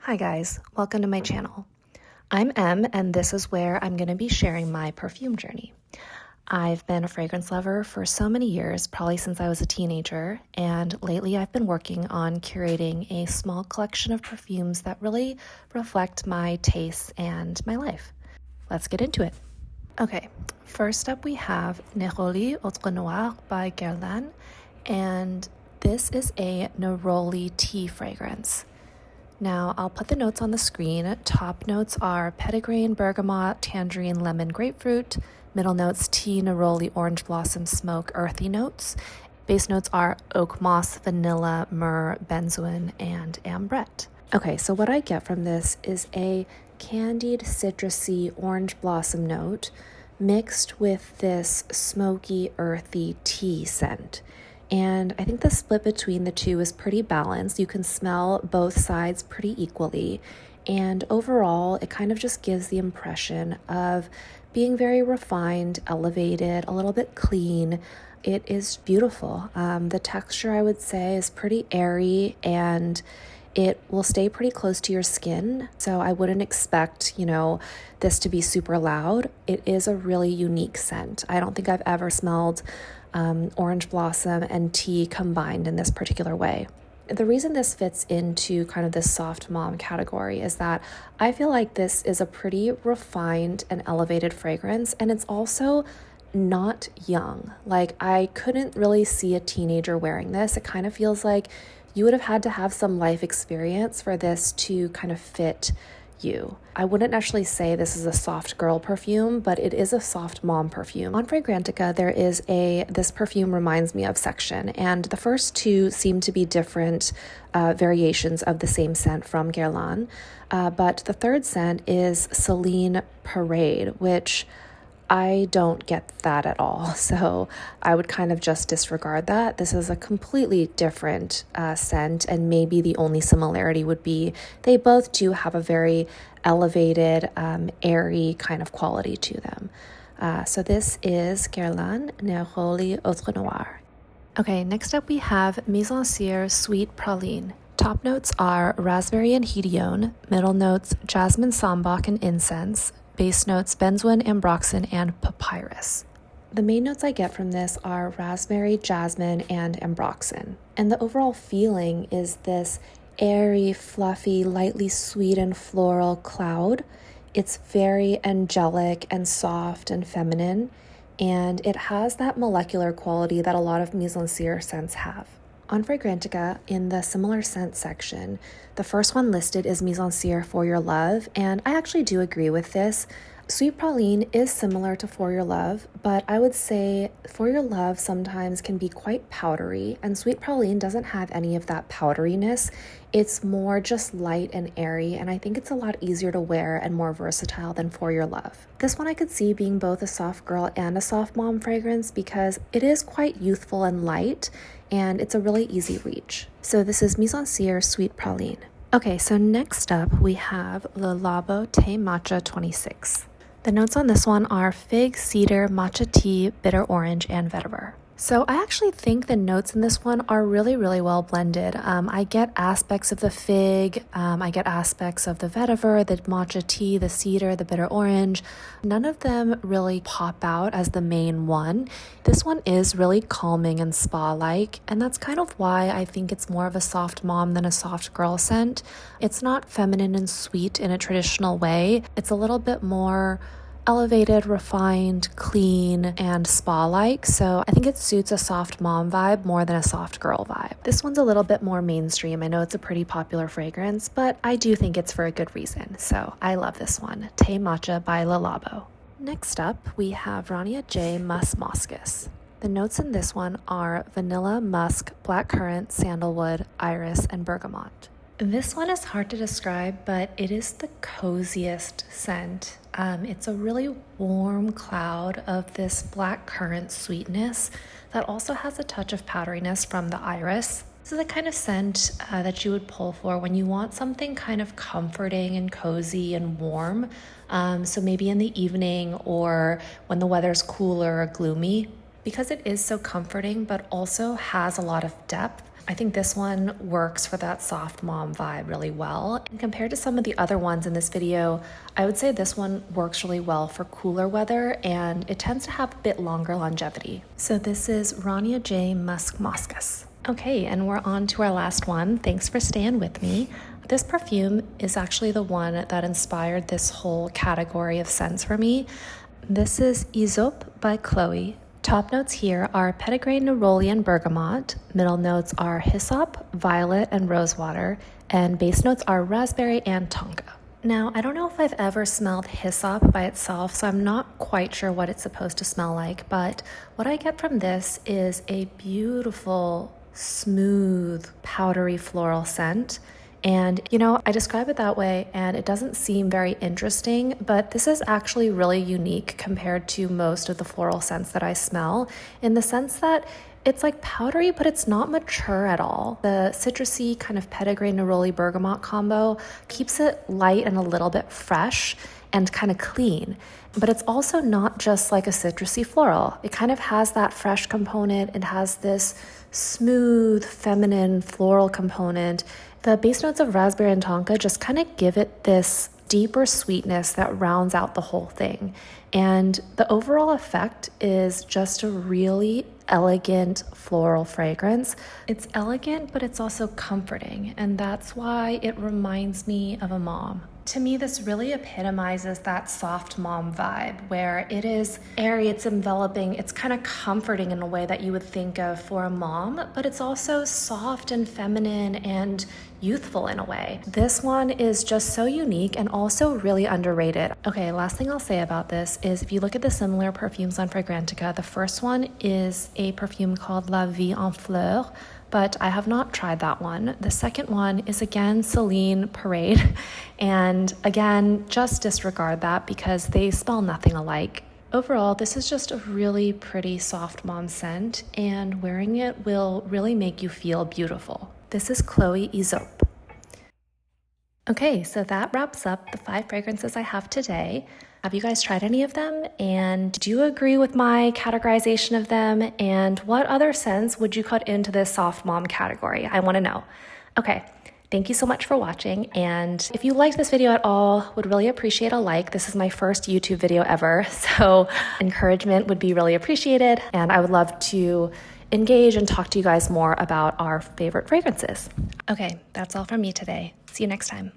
Hi guys, welcome to my channel. I'm Em, and this is where I'm going to be sharing my perfume journey. I've been a fragrance lover for so many years, probably since I was a teenager, and lately I've been working on curating a small collection of perfumes that really reflect my tastes and my life. Let's get into it. Okay, first up we have Neroli Outrenoir by Guerlain, and this is a Neroli tea fragrance. Now, I'll put the notes on the screen. Top notes are petitgrain, bergamot, tangerine, lemon, grapefruit. Middle notes, tea, neroli, orange blossom, smoke, earthy notes. Base notes are oak moss, vanilla, myrrh, benzoin, and ambrette. Okay, so what I get from this is a candied, citrusy, orange blossom note mixed with this smoky, earthy tea scent. And I think the split between the two is pretty balanced. You can smell both sides pretty equally. And overall, it kind of just gives the impression of being very refined, elevated, a little bit clean. It is beautiful. The texture, I would say, is pretty airy and it will stay pretty close to your skin. So I wouldn't expect, this to be super loud. It is a really unique scent. I don't think I've ever smelled orange blossom and tea combined in this particular way. The reason this fits into kind of this soft mom category is that I feel like this is a pretty refined and elevated fragrance, and it's also not young. Like, I couldn't really see a teenager wearing this. It kind of feels like you would have had to have some life experience for this to kind of fit you. I wouldn't actually say this is a soft girl perfume, but it is a soft mom perfume. On Fragrantica, there is this perfume reminds me of Section, and the first two seem to be different variations of the same scent from Guerlain, but the third scent is Celine Parade, which I don't get that at all, so I would kind of just disregard that. This is a completely different scent, and maybe the only similarity would be they both do have a very elevated, airy kind of quality to them. So this is Guerlain Neroli Outrenoir. Okay, next up we have Mizensir Sweet Praline. Top notes are raspberry and hedione, middle notes jasmine sambac and incense, base notes benzoin, ambroxan, and papyrus. The main notes I get from this are raspberry, jasmine, and ambroxan. And the overall feeling is this airy, fluffy, lightly sweet and floral cloud. It's very angelic and soft and feminine, and it has that molecular quality that a lot of Mizensir scents have. On Fragrantica, in the similar scent section, the first one listed is Mizensir For Your Love, and I actually do agree with this. Sweet Praline is similar to For Your Love, but I would say For Your Love sometimes can be quite powdery, and Sweet Praline doesn't have any of that powderiness. It's more just light and airy, and I think it's a lot easier to wear and more versatile than For Your Love. This one I could see being both a soft girl and a soft mom fragrance because it is quite youthful and light, and it's a really easy reach. So this is Mizensir Sweet Praline. Okay, so next up we have the Labo The Matcha 26. The notes on this one are fig, cedar, matcha tea, bitter orange, and vetiver. So I actually think the notes in this one are really, really well blended. I get aspects of the fig, I get aspects of the vetiver, the matcha tea, the cedar, the bitter orange. None of them really pop out as the main one. This one is really calming and spa-like, and that's kind of why I think it's more of a soft mom than a soft girl scent. It's not feminine and sweet in a traditional way. It's a little bit more elevated, refined, clean, and spa-like, so I think it suits a soft mom vibe more than a soft girl vibe. This one's a little bit more mainstream. I know it's a pretty popular fragrance, but I do think it's for a good reason, so I love this one. The Matcha by Le Labo. Next up, we have Rania J Musc Moschus. The notes in this one are vanilla, musk, blackcurrant, sandalwood, iris, and bergamot. This one is hard to describe, but it is the coziest scent. It's a really warm cloud of this black currant sweetness that also has a touch of powderiness from the iris. This is the kind of scent that you would pull for when you want something kind of comforting and cozy and warm. So maybe in the evening or when the weather's cooler or gloomy. Because it is so comforting but also has a lot of depth, I think this one works for that soft mom vibe really well. And compared to some of the other ones in this video, I would say this one works really well for cooler weather, and it tends to have a bit longer longevity. So this is Rania J Musc Moschus. Okay, and we're on to our last one. Thanks for staying with me. This perfume is actually the one that inspired this whole category of scents for me. This is Hysope by Chloe. Top notes here are petitgrain, neroli, and bergamot. Middle notes are hyssop, violet, and rosewater. And base notes are raspberry and tonka. Now, I don't know if I've ever smelled hyssop by itself, so I'm not quite sure what it's supposed to smell like, but what I get from this is a beautiful, smooth, powdery floral scent. And, you know, I describe it that way and it doesn't seem very interesting, but this is actually really unique compared to most of the floral scents that I smell, in the sense that it's like powdery, but it's not mature at all. The citrusy kind of petitgrain, neroli, bergamot combo keeps it light and a little bit fresh and kind of clean. But it's also not just like a citrusy floral. It kind of has that fresh component. It has this smooth, feminine floral component. The base notes of raspberry and tonka just kind of give it this deeper sweetness that rounds out the whole thing. And the overall effect is just a really elegant floral fragrance. It's elegant, but it's also comforting, and that's why it reminds me of a mom. To me, this really epitomizes that soft mom vibe, where it is airy, it's enveloping, it's kind of comforting in a way that you would think of for a mom, but it's also soft and feminine and youthful in a way. This one is just so unique and also really underrated. Okay, last thing I'll say about this is if you look at the similar perfumes on Fragrantica, the first one is a perfume called La Vie en Fleurs, but I have not tried that one. The second one is again Celine Parade, and again, just disregard that because they smell nothing alike. Overall, this is just a really pretty soft mom scent, and wearing it will really make you feel beautiful. This is Chloe Hysope. Okay, so that wraps up the 5 fragrances I have today. Have you guys tried any of them? And do you agree with my categorization of them? And what other scents would you put into this soft mom category? I want to know. Okay, thank you so much for watching. And if you liked this video at all, would really appreciate a like. This is my first YouTube video ever, so encouragement would be really appreciated. And I would love to engage and talk to you guys more about our favorite fragrances. Okay, that's all from me today. See you next time.